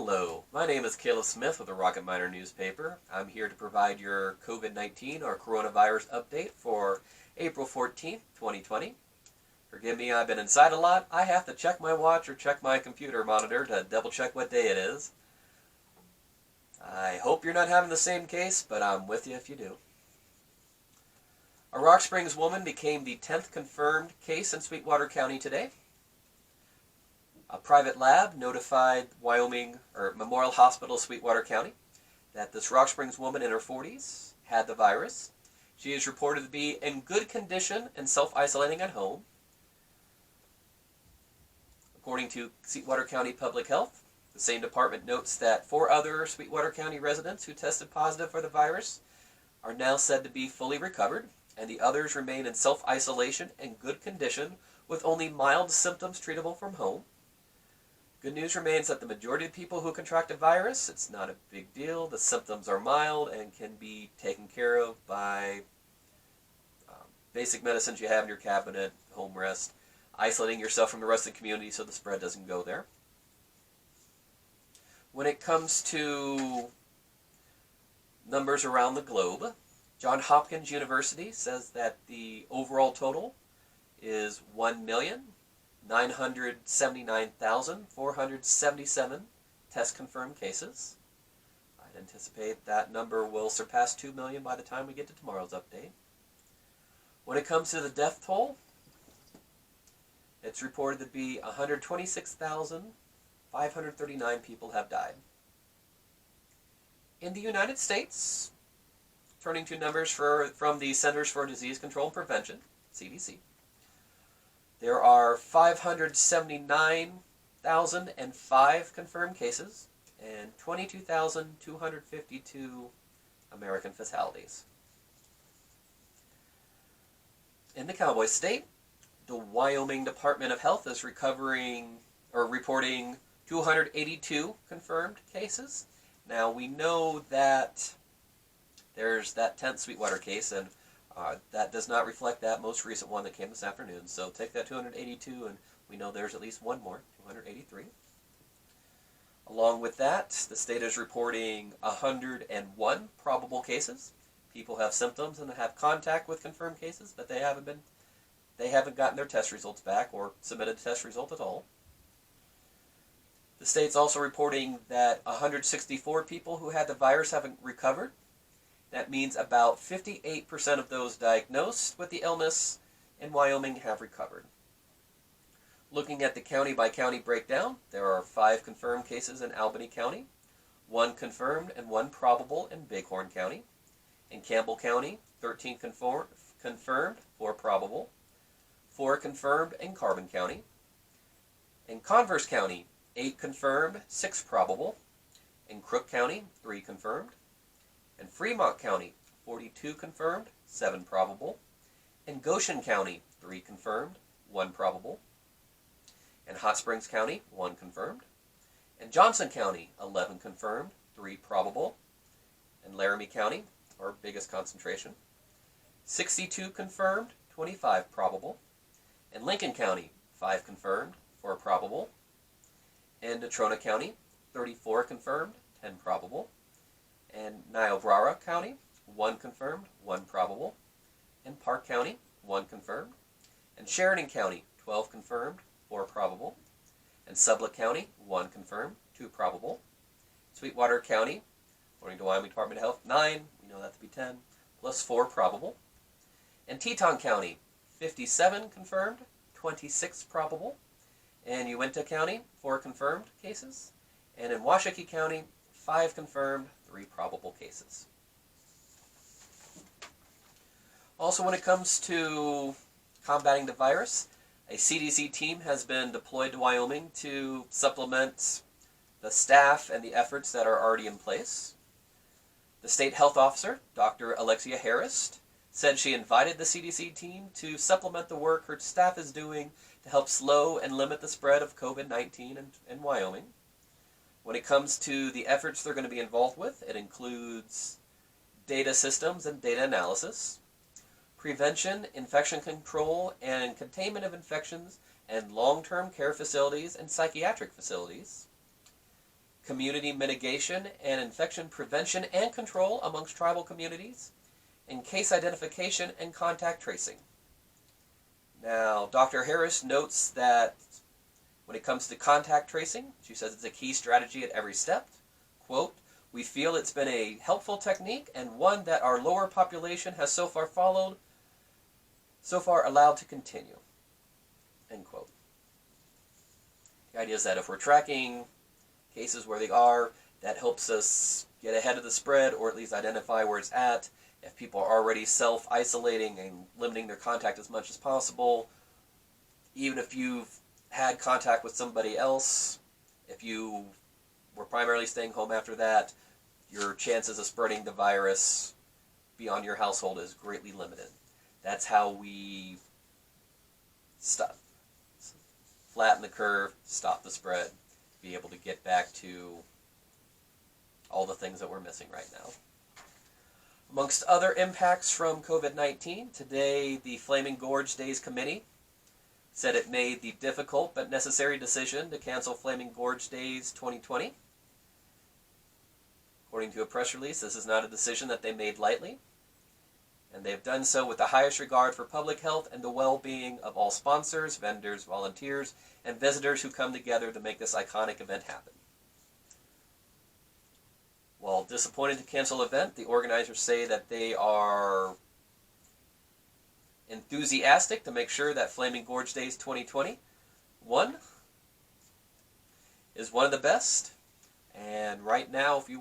Hello, my name is Caleb Smith with the Rocket Miner newspaper. I'm here to provide your COVID-19 or coronavirus update for April 14th, 2020. Forgive me, I've been inside a lot. I have to check my watch or check my computer monitor to double check what day it is. I hope you're not having the same case, but I'm with you if you do. A Rock Springs woman became the 10th confirmed case in Sweetwater County today. A private lab notified Wyoming Memorial Hospital, Sweetwater County, that this Rock Springs woman in her 40s had the virus. She is reported to be in good condition and self-isolating at home. According to Sweetwater County Public Health, the same department notes that 4 other Sweetwater County residents who tested positive for the virus are now said to be fully recovered, and the others remain in self-isolation and good condition with only mild symptoms treatable from home. Good news remains that the majority of people who contract the virus, it's not a big deal. The symptoms are mild and can be taken care of by basic medicines you have in your cabinet, home rest, isolating yourself from the rest of the community so the spread doesn't go there. When it comes to numbers around the globe, Johns Hopkins University says that the overall total is 1,979,477 test-confirmed cases. I'd anticipate that number will surpass 2 million by the time we get to tomorrow's update. When it comes to the death toll, it's reported to be 126,539 people have died. In the United States, turning to numbers from the Centers for Disease Control and Prevention, CDC, there are 579,005 confirmed cases and 22,252 American fatalities. In the Cowboy State, the Wyoming Department of Health is reporting 282 confirmed cases. Now we know that there's that 10th Sweetwater case, and that does not reflect that most recent one that came this afternoon. So take that 282, and we know there's at least one more, 283. Along with that, the state is reporting 101 probable cases. People have symptoms and have contact with confirmed cases, but they haven't gotten their test results back or submitted a test result at all. The state's also reporting that 164 people who had the virus haven't recovered. That means about 58% of those diagnosed with the illness in Wyoming have recovered. Looking at the county-by-county breakdown, there are 5 confirmed cases in Albany County, 1 confirmed and 1 probable in Bighorn County. In Campbell County, 13 confirmed, 4 probable, 4 confirmed in Carbon County. In Converse County, 8 confirmed, 6 probable. In Crook County, 3 confirmed. In Fremont County, 42 confirmed, 7 probable. In Goshen County, 3 confirmed, 1 probable. In Hot Springs County, 1 confirmed. In Johnson County, 11 confirmed, 3 probable. In Laramie County, our biggest concentration, 62 confirmed, 25 probable. In Lincoln County, 5 confirmed, 4 probable. In Natrona County, 34 confirmed, 10 probable. In Niobrara County, 1 confirmed, 1 probable. In Park County, 1 confirmed. In Sheridan County, 12 confirmed, 4 probable. In Sublette County, 1 confirmed, 2 probable. Sweetwater County, according to Wyoming Department of Health, 9, we know that to be 10, plus 4 probable. In Teton County, 57 confirmed, 26 probable. In Uinta County, 4 confirmed cases. And in Washakie County, 5 confirmed, 3 probable cases. Also, when it comes to combating the virus, a CDC team has been deployed to Wyoming to supplement the staff and the efforts that are already in place. The state health officer, Dr. Alexia Harris, said she invited the CDC team to supplement the work her staff is doing to help slow and limit the spread of COVID-19 in Wyoming. When it comes to the efforts they're going to be involved with, it includes data systems and data analysis, prevention, infection control, and containment of infections and long-term care facilities and psychiatric facilities, community mitigation and infection prevention and control amongst tribal communities, and case identification and contact tracing. Now, Dr. Harris notes that when it comes to contact tracing, she says it's a key strategy at every step. Quote, "We feel it's been a helpful technique and one that our lower population has so far allowed to continue." End quote. The idea is that if we're tracking cases where they are, that helps us get ahead of the spread, or at least identify where it's at. If people are already self-isolating and limiting their contact as much as possible, even if you've had contact with somebody else, if you were primarily staying home after that, your chances of spreading the virus beyond your household is greatly limited. That's how we flatten the curve, stop the spread, be able to get back to all the things that we're missing right now. Amongst other impacts from COVID-19, today the Flaming Gorge Days Committee said it made the difficult but necessary decision to cancel Flaming Gorge Days 2020. According to a press release, this is not a decision that they made lightly, and they have done so with the highest regard for public health and the well-being of all sponsors, vendors, volunteers, and visitors who come together to make this iconic event happen. While disappointed to cancel the event, the organizers say that they are enthusiastic to make sure that Flaming Gorge Days 2020 is one of the best. And right now, if you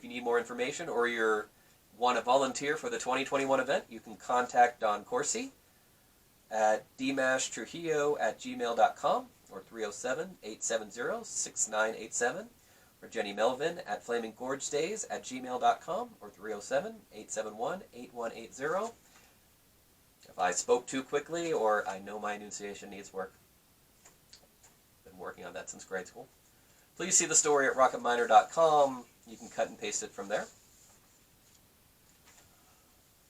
need more information or you want to volunteer for the 2021 event, you can contact Don Corsi at dmashtrujillo@gmail.com or 307-870-6987, or Jenny Melvin at flaminggorgedays@gmail.com or 307-871-8180. If I spoke too quickly or I know my enunciation needs work, been working on that since grade school, please see the story at rocketminer.com. You can cut and paste it from there.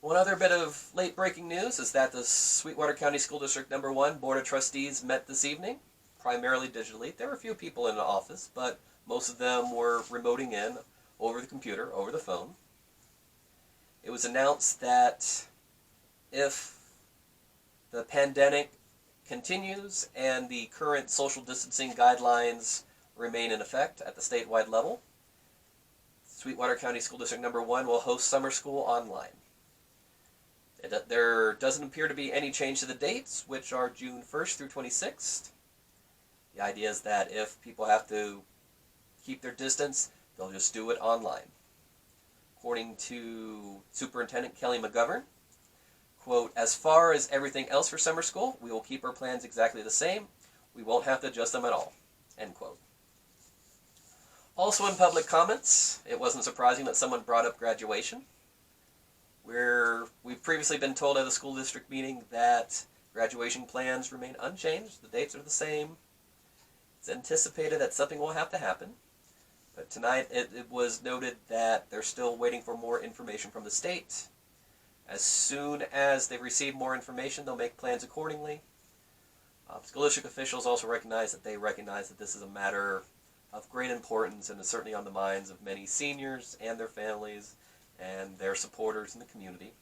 One other bit of late-breaking news is that the Sweetwater County School District No. 1 Board of Trustees met this evening, primarily digitally. There were a few people in the office, but most of them were remoting in over the computer, over the phone. It was announced that if the pandemic continues and the current social distancing guidelines remain in effect at the statewide level, Sweetwater County School District No. 1 will host summer school online. There doesn't appear to be any change to the dates, which are June 1st through 26th. The idea is that if people have to keep their distance, they'll just do it online. According to Superintendent Kelly McGovern, quote, "As far as everything else for summer school, we will keep our plans exactly the same. We won't have to adjust them at all." End quote. Also in public comments, it wasn't surprising that someone brought up graduation. We've previously been told at a school district meeting that graduation plans remain unchanged. The dates are the same. It's anticipated that something will have to happen. But tonight it was noted that they're still waiting for more information from the state. As soon as they receive more information, they'll make plans accordingly. School district officials also recognize that this is a matter of great importance and is certainly on the minds of many seniors and their families and their supporters in the community.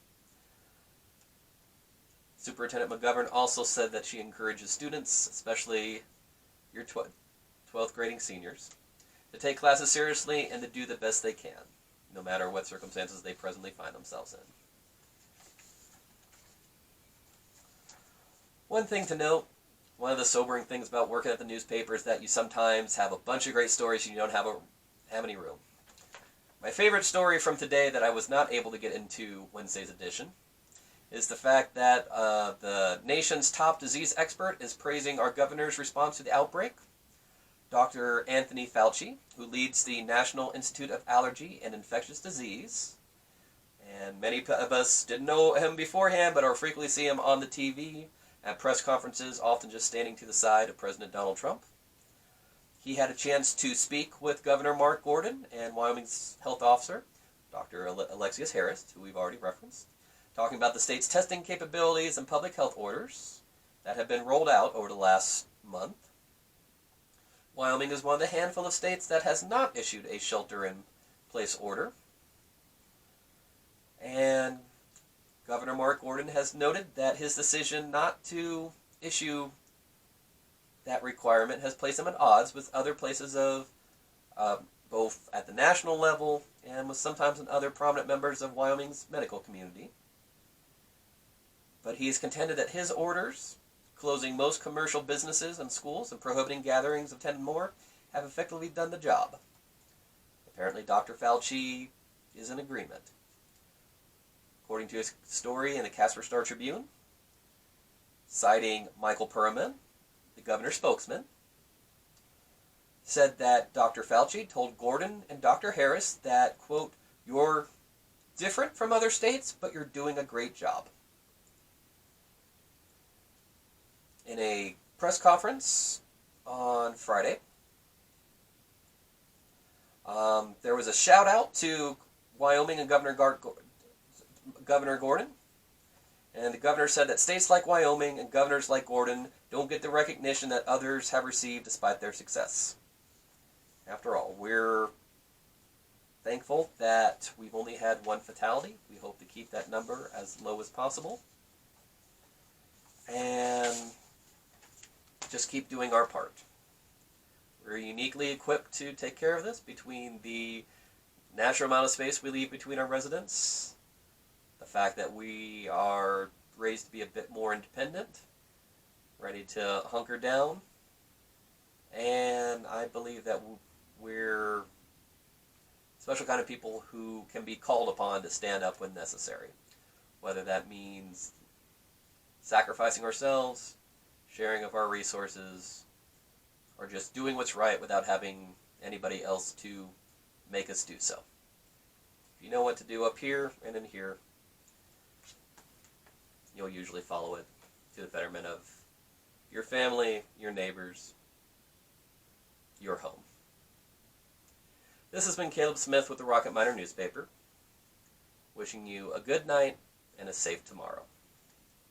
Superintendent McGovern also said that she encourages students, especially your 12th grading seniors, to take classes seriously and to do the best they can, no matter what circumstances they presently find themselves in. One thing to note, one of the sobering things about working at the newspaper is that you sometimes have a bunch of great stories and you don't have any room. My favorite story from today that I was not able to get into Wednesday's edition is the fact that the nation's top disease expert is praising our governor's response to the outbreak. Dr. Anthony Fauci, who leads the National Institute of Allergy and Infectious Disease, and many of us didn't know him beforehand, but frequently see him on the TV at press conferences, often just standing to the side of President Donald Trump. He had a chance to speak with Governor Mark Gordon and Wyoming's health officer, Dr. Alexius Harris, who we've already referenced, talking about the state's testing capabilities and public health orders that have been rolled out over the last month. Wyoming is one of the handful of states that has not issued a shelter-in-place order. And Governor Mark Gordon has noted that his decision not to issue that requirement has placed him at odds with other places of, both at the national level and with sometimes other prominent members of Wyoming's medical community. But he has contended that his orders, closing most commercial businesses and schools and prohibiting gatherings of 10 and more, have effectively done the job. Apparently, Dr. Fauci is in agreement. According to a story in the Casper Star Tribune, citing Michael Perriman, the governor's spokesman, said that Dr. Fauci told Gordon and Dr. Harris that, quote, "You're different from other states, but you're doing a great job." In a press conference on Friday, there was a shout out to Wyoming and Governor Gordon, and the governor said that states like Wyoming and governors like Gordon don't get the recognition that others have received despite their success. After all, we're thankful that we've only had one fatality. We hope to keep that number as low as possible. And just keep doing our part. We're uniquely equipped to take care of this between the natural amount of space we leave between our residents, the fact that we are raised to be a bit more independent, ready to hunker down, and I believe that we're a special kind of people who can be called upon to stand up when necessary, whether that means sacrificing ourselves, sharing of our resources, or just doing what's right without having anybody else to make us do so. If you know what to do up here and in here, you'll usually follow it to the betterment of your family, your neighbors, your home. This has been Caleb Smith with the Rocket Miner newspaper, wishing you a good night and a safe tomorrow.